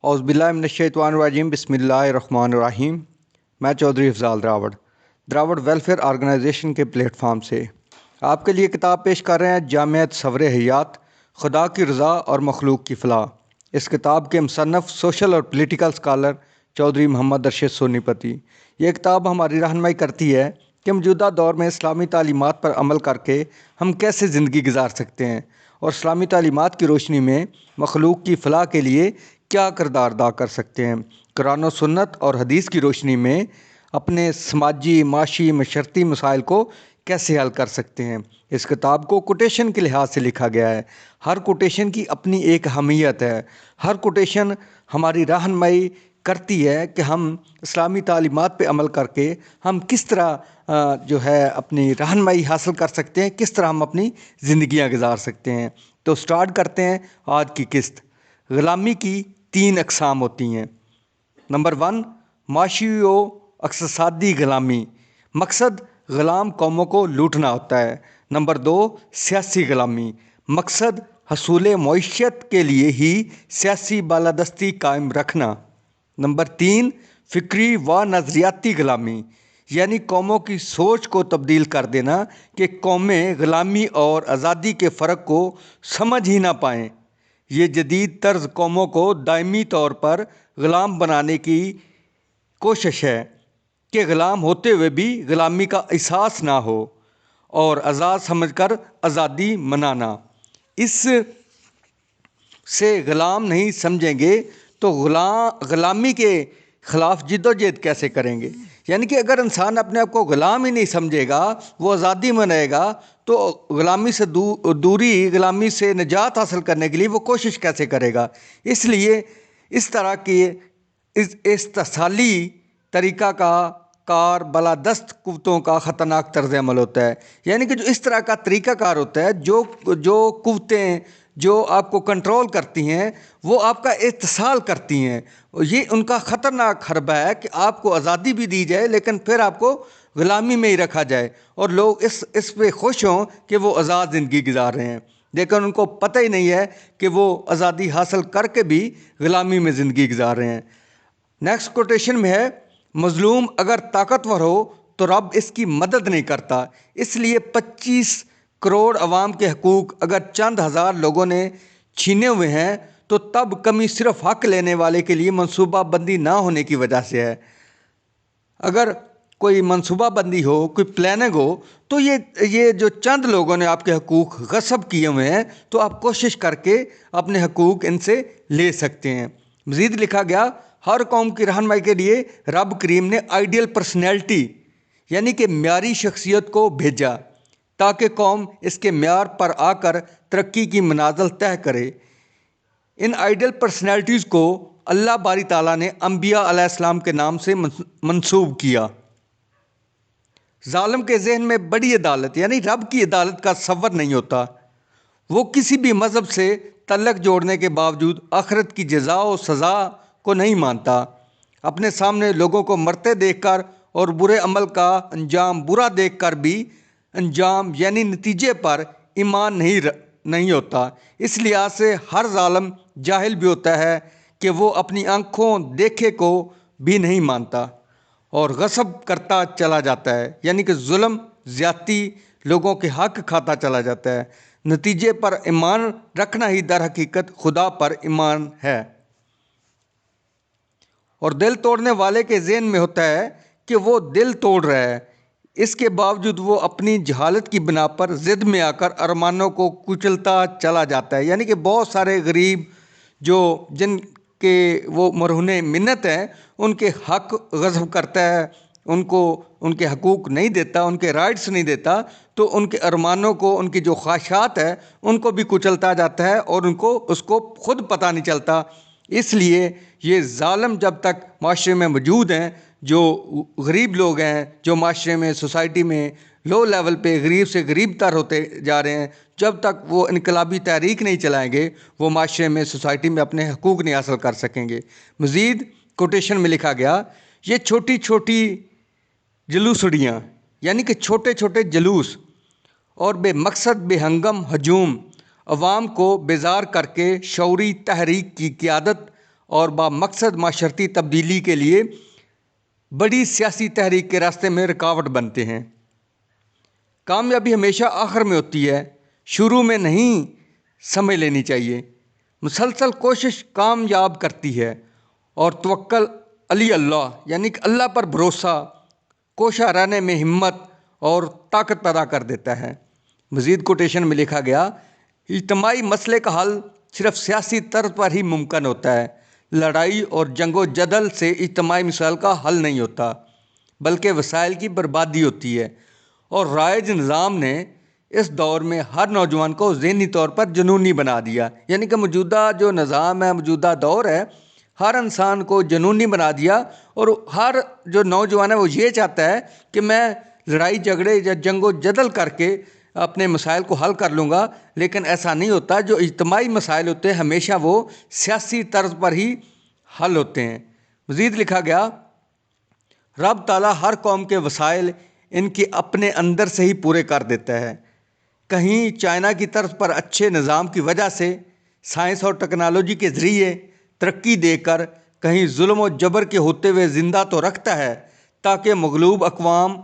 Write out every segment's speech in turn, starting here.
औज़ुबिल्लाहिमिनश्शैतानिर्रजीम बिस्मिल्लाहिर्रहमानिर्रहीम। मैं Chaudhary Afzal Derawar welfare organisation के प्लेटफॉर्म से आपके लिए किताब पेश कर रहे हैं जामियत सवरे हयात, खुदा की रज़ा और मखलूक की फ़लाह। इस किताब के मुसन्नफ़ सोशल और पॉलिटिकल स्कॉलर चौधरी मोहम्मद अरशद सोनीपति। ये किताब हमारी रहनुमाई करती है कि मौजूदा दौर में इस्लामी तालीमात पर अमल करके हम कैसे ज़िंदगी गुजार सकते हैं और इस्लामी तालीमात की रोशनी में मखलूक की फ़लाह के लिए क्या किरदार अदा कर सकते हैं। कुरान और सुन्नत और हदीस की रोशनी में अपने समाजी, माशी, मशरती मसाइल को कैसे हल कर सकते हैं। इस किताब को कोटेशन के लिहाज से लिखा गया है। हर कोटेशन की अपनी एक अहमियत है। हर कोटेशन हमारी रहनुमाई करती है कि हम इस्लामी तालीमात पे अमल करके हम किस तरह जो है अपनी रहनुमाई हासिल कर सकते हैं, किस तरह हम अपनी ज़िंदगियाँ गुजार सकते हैं। तो स्टार्ट करते हैं आज की किस्त। ग़ुलामी की 3 अक़साम होती हैं। नंबर 1, माशी व इक़्तिसादी ग़ुलामी। मकसद ग़ुलाम कौमों को लूटना होता है। नंबर 2, सियासी ग़ुलामी। मकसद हसूल मईशत के लिए ही सियासी बालादस्ती कायम रखना। नंबर 3, फ़िक्री व नज़रियाती ग़ुलामी, यानी कौमों की सोच को तब्दील कर देना कि कौमें ग़ुलामी और आज़ादी के फ़र्क को समझ ही ना पाएँ। ये जदीद तर्ज कौमों को दायमी तौर पर ग़ुलाम बनाने की कोशिश है कि ग़ुलाम होते हुए भी ग़ुलामी का एहसास ना हो और आज़ाद समझकर आज़ादी मनाना। इस से ग़ुलाम नहीं समझेंगे तो ग़ुलामी के ख़िलाफ़ जिद्दोजहद कैसे करेंगे। यानी कि अगर इंसान अपने आप को ग़ुलाम ही नहीं समझेगा, वो आज़ादी मनाएगा, तो ग़ुलामी से दूरी, ग़ुलामी से निजात हासिल करने के लिए वो कोशिश कैसे करेगा। इसलिए इस तरह के इस्तिसाली तरीक़ा का कार बलादस्त कुव्वतों का ख़तरनाक तर्ज़ अमल होता है। यानी कि जो इस तरह का तरीक़ाकार होता है, जो कुव्वतें जो आपको कंट्रोल करती हैं, वो आपका इत्तिसाल करती हैं। ये उनका ख़तरनाक हरबा है कि आपको आज़ादी भी दी जाए लेकिन फिर आपको ग़ुलामी में ही रखा जाए और लोग इस पे खुश हों कि वो आज़ाद ज़िंदगी गुजार रहे हैं, लेकिन उनको पता ही नहीं है कि वो आज़ादी हासिल करके भी ग़ुलामी में ज़िंदगी गुजार रहे हैं। नेक्स्ट कोटेशन में है, मज़लूम अगर ताकतवर हो तो रब इसकी मदद नहीं करता। इसलिए 25 करोड़ अवाम के हकूक़ अगर चंद हज़ार लोगों ने छीने हुए हैं तो तब कमी सिर्फ़ हक़ लेने वाले के लिए मनसूबा बंदी ना होने की वजह से है। अगर कोई मनसूबा बंदी हो, कोई प्लानिंग हो, तो ये जो चंद लोगों ने आपके हकूक़ गस्ब किए हुए हैं तो आप कोशिश करके अपने हकूक़ इनसे ले सकते हैं। मज़ीद लिखा गया, हर कौम की रहनुमाई के लिए रब करीम ने आइडियल पर्सनैलिटी यानी कि म्यारी शख्सियत को भेजा ताकि कौम इसके म्यार पर आकर तरक्की की मनाज़िल तय करे। इन आइडियल पर्सनैलिटीज़ को अल्लाह बारी ताला ने अंबिया अलैहिस्सलाम के नाम से मंसूब किया। ज़ालिम के जहन में बड़ी अदालत यानी रब की अदालत का तसव्वुर नहीं होता। वो किसी भी मज़हब से तल्लक जोड़ने के बावजूद आखिरत की जज़ा और सज़ा को नहीं मानता। अपने सामने लोगों को मरते देखकर और बुरे अमल का अंजाम बुरा देखकर भी अंजाम यानी नतीजे पर ईमान नहीं होता। इस लिहाज से हर ज़ालिम जाहिल भी होता है कि वो अपनी आँखों देखे को भी नहीं मानता और गस्ब करता चला जाता है, यानी कि जुल्म ज़्यादती लोगों के हक़ खाता चला जाता है। नतीजे पर ईमान रखना ही दर हकीकत खुदा पर ईमान है। और दिल तोड़ने वाले के ज़हन में होता है कि वो दिल तोड़ रहा है, इसके बावजूद वो अपनी जहालत की बिना पर ज़िद में आकर अरमानों को कुचलता चला जाता है। यानी कि बहुत सारे गरीब जिनके वो मरहूने मिन्नत हैं, उनके हक़ गस्ब करता है, उनको उनके हकूक़ नहीं देता, उनके राइट्स नहीं देता, तो उनके अरमानों को, उनकी जो ख्वाहिशात है उनको भी कुचलता जाता है और उनको उसको ख़ुद पता नहीं चलता। इसलिए ये ज़ालिम जब तक माशरे में मौजूद हैं, जो गरीब लोग हैं, जो माशरे में सोसाइटी में लो लेवल पे गरीब से गरीब तर होते जा रहे हैं, जब तक वो इनकलाबी तहरीक नहीं चलाएंगे वो माशरे में, सोसाइटी में अपने हकूक़ नहीं हासिल कर सकेंगे। मज़ीद कोटेशन में लिखा गया, ये छोटी छोटी जुलूसड़ियाँ यानी कि छोटे छोटे जुलूस और बेमकसद बेहंगम हजूम अवाम को बेजार करके शौरी तहरीक की क़ियादत اور بامقصد معاشرتی تبدیلی کے لیے بڑی سیاسی تحریک کے راستے میں رکاوٹ بنتے ہیں۔ کامیابی ہمیشہ آخر میں ہوتی ہے، شروع میں نہیں سمجھ لینی چاہیے۔ مسلسل کوشش کامیاب کرتی ہے، اور توکل علی اللہ یعنی کہ اللہ پر بھروسہ کوشاں رہنے میں ہمت اور طاقت پیدا کر دیتا ہے۔ مزید کوٹیشن میں لکھا گیا، اجتماعی مسئلے کا حل صرف سیاسی طرز پر ہی ممکن ہوتا ہے۔ لڑائی اور جنگ و جدل سے اجتماعی مسائل کا حل نہیں ہوتا، بلکہ وسائل کی بربادی ہوتی ہے۔ اور رائج نظام نے اس دور میں ہر نوجوان کو ذہنی طور پر جنونی بنا دیا، یعنی کہ موجودہ جو نظام ہے، موجودہ دور ہے، ہر انسان کو جنونی بنا دیا، اور ہر جو نوجوان ہے وہ یہ چاہتا ہے کہ میں لڑائی جھگڑے یا جنگ و جدل کر کے اپنے مسائل کو حل کر لوں گا، لیکن ایسا نہیں ہوتا۔ جو اجتماعی مسائل ہوتے ہیں ہمیشہ وہ سیاسی طرز پر ہی حل ہوتے ہیں۔ مزید لکھا گیا، رب تعالیٰ ہر قوم کے وسائل ان کے اپنے اندر سے ہی پورے کر دیتا ہے۔ کہیں چائنا کی طرز پر اچھے نظام کی وجہ سے سائنس اور ٹیکنالوجی کے ذریعے ترقی دے کر کہیں ظلم و جبر کے ہوتے ہوئے زندہ تو رکھتا ہے، تاکہ مغلوب اقوام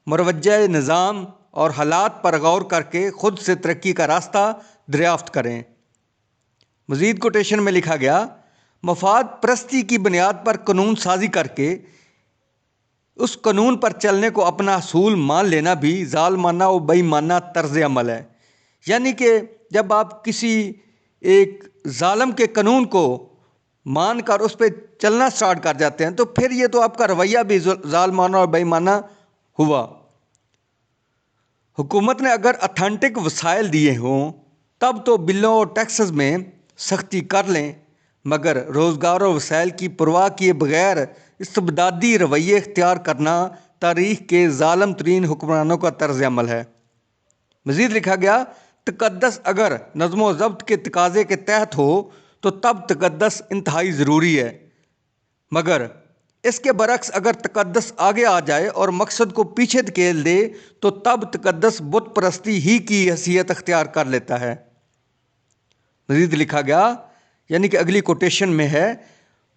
مروجہ نظام اور حالات پر غور کر کے خود سے ترقی کا راستہ دریافت کریں۔ مزید کوٹیشن میں لکھا گیا، مفاد پرستی کی بنیاد پر قانون سازی کر کے اس قانون پر چلنے کو اپنا اصول مان لینا بھی ظالمانہ و بے ایمانہ طرز عمل ہے۔ یعنی کہ جب آپ کسی ایک ظالم کے قانون کو مان کر اس پہ چلنا سٹارٹ کر جاتے ہیں تو پھر یہ تو آپ کا رویہ بھی ظالمانہ اور بے ایمانہ ہوا۔ حکومت نے اگر اتھینٹک وسائل دیے ہوں تب تو بلوں اور ٹیکسز میں سختی کر لیں، مگر روزگار اور وسائل کی پرواہ کیے بغیر استبدادی رویے اختیار کرنا تاریخ کے ظالم ترین حکمرانوں کا طرز عمل ہے۔ مزید لکھا گیا، تقدس اگر نظم و ضبط کے تقاضے کے تحت ہو تو تب تقدس انتہائی ضروری ہے، مگر اس کے برعکس اگر تقدس آگے آ جائے اور مقصد کو پیچھے دھکیل دے تو تب تقدس بت پرستی ہی کی حیثیت اختیار کر لیتا ہے۔ مزید لکھا گیا، یعنی کہ اگلی کوٹیشن میں ہے،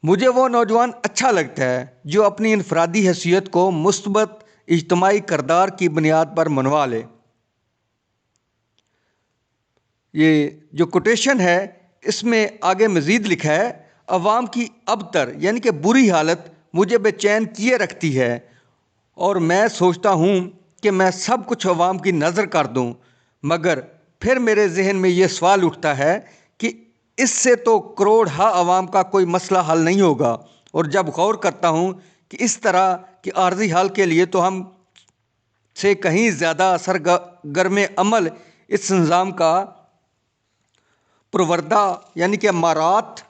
مجھے وہ نوجوان اچھا لگتا ہے جو اپنی انفرادی حیثیت کو مثبت اجتماعی کردار کی بنیاد پر منوا لے۔ یہ جو کوٹیشن ہے اس میں آگے مزید لکھا ہے، عوام کی ابتر یعنی کہ بری حالت مجھے بے چین کیے رکھتی ہے، اور میں سوچتا ہوں کہ میں سب کچھ عوام کی نظر کر دوں، مگر پھر میرے ذہن میں یہ سوال اٹھتا ہے کہ اس سے تو کروڑ ہا عوام کا کوئی مسئلہ حل نہیں ہوگا، اور جب غور کرتا ہوں کہ اس طرح کے عارضی حل کے لیے تو ہم سے کہیں زیادہ سرگرم عمل اس نظام کا پروردہ یعنی کہ مہارت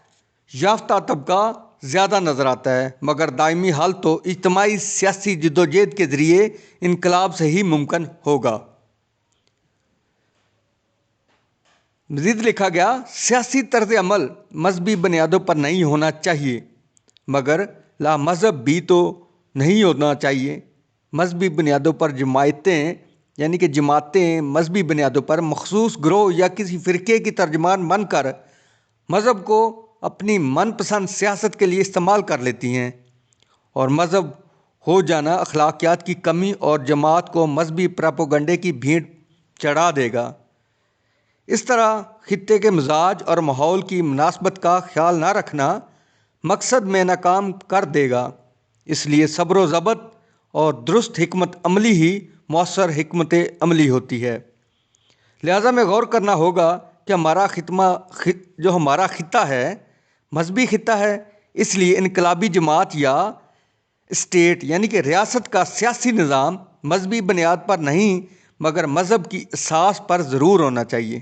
یافتہ طبقہ زیادہ نظر آتا ہے، مگر دائمی حل تو اجتماعی سیاسی جدوجہد کے ذریعے انقلاب سے ہی ممکن ہوگا۔ مزید لکھا گیا، سیاسی طرز عمل مذہبی بنیادوں پر نہیں ہونا چاہیے، مگر لا مذہب بھی تو نہیں ہونا چاہیے۔ مذہبی بنیادوں پر جماعتیں یعنی کہ جماعتیں مذہبی بنیادوں پر مخصوص گروہ یا کسی فرقے کی ترجمان بن کر مذہب کو اپنی من پسند سیاست کے لیے استعمال کر لیتی ہیں، اور مذہب ہو جانا اخلاقیات کی کمی اور جماعت کو مذہبی پراپوگنڈے کی بھیڑ چڑھا دے گا۔ اس طرح خطے کے مزاج اور ماحول کی مناسبت کا خیال نہ رکھنا مقصد میں ناکام کر دے گا۔ اس لیے صبر و ضبط اور درست حکمت عملی ہی مؤثر حکمت عملی ہوتی ہے۔ لہٰذا میں غور کرنا ہوگا کہ ہمارا خطہ ہے مذہبی خطہ ہے، اس لیے انقلابی جماعت یا اسٹیٹ یعنی کہ ریاست کا سیاسی نظام مذہبی بنیاد پر نہیں مگر مذہب کی اساس پر ضرور ہونا چاہیے۔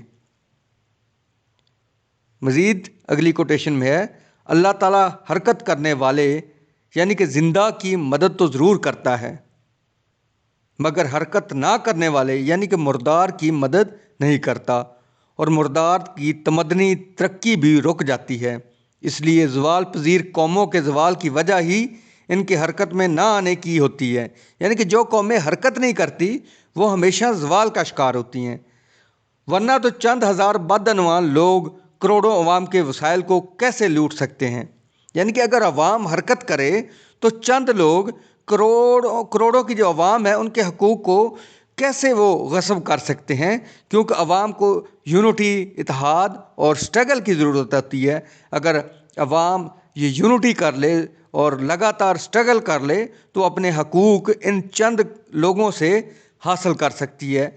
مزید اگلی کوٹیشن میں ہے، اللہ تعالیٰ حرکت کرنے والے یعنی کہ زندہ کی مدد تو ضرور کرتا ہے، مگر حرکت نہ کرنے والے یعنی کہ مردار کی مدد نہیں کرتا، اور مردار کی تمدنی ترقی بھی رک جاتی ہے۔ اس لیے زوال پذیر قوموں کے زوال کی وجہ ہی ان کے حرکت میں نہ آنے کی ہوتی ہے، یعنی کہ جو قومیں حرکت نہیں کرتی وہ ہمیشہ زوال کا شکار ہوتی ہیں، ورنہ تو چند ہزار بدعنوان لوگ کروڑوں عوام کے وسائل کو کیسے لوٹ سکتے ہیں۔ یعنی کہ اگر عوام حرکت کرے تو چند لوگ کروڑوں کی جو عوام ہے ان کے حقوق کو کیسے وہ غصب کر سکتے ہیں؟ کیونکہ عوام کو یونٹی، اتحاد اور سٹرگل کی ضرورت ہوتی ہے۔ اگر عوام یہ یونٹی کر لے اور لگاتار سٹرگل کر لے تو اپنے حقوق ان چند لوگوں سے حاصل کر سکتی ہے۔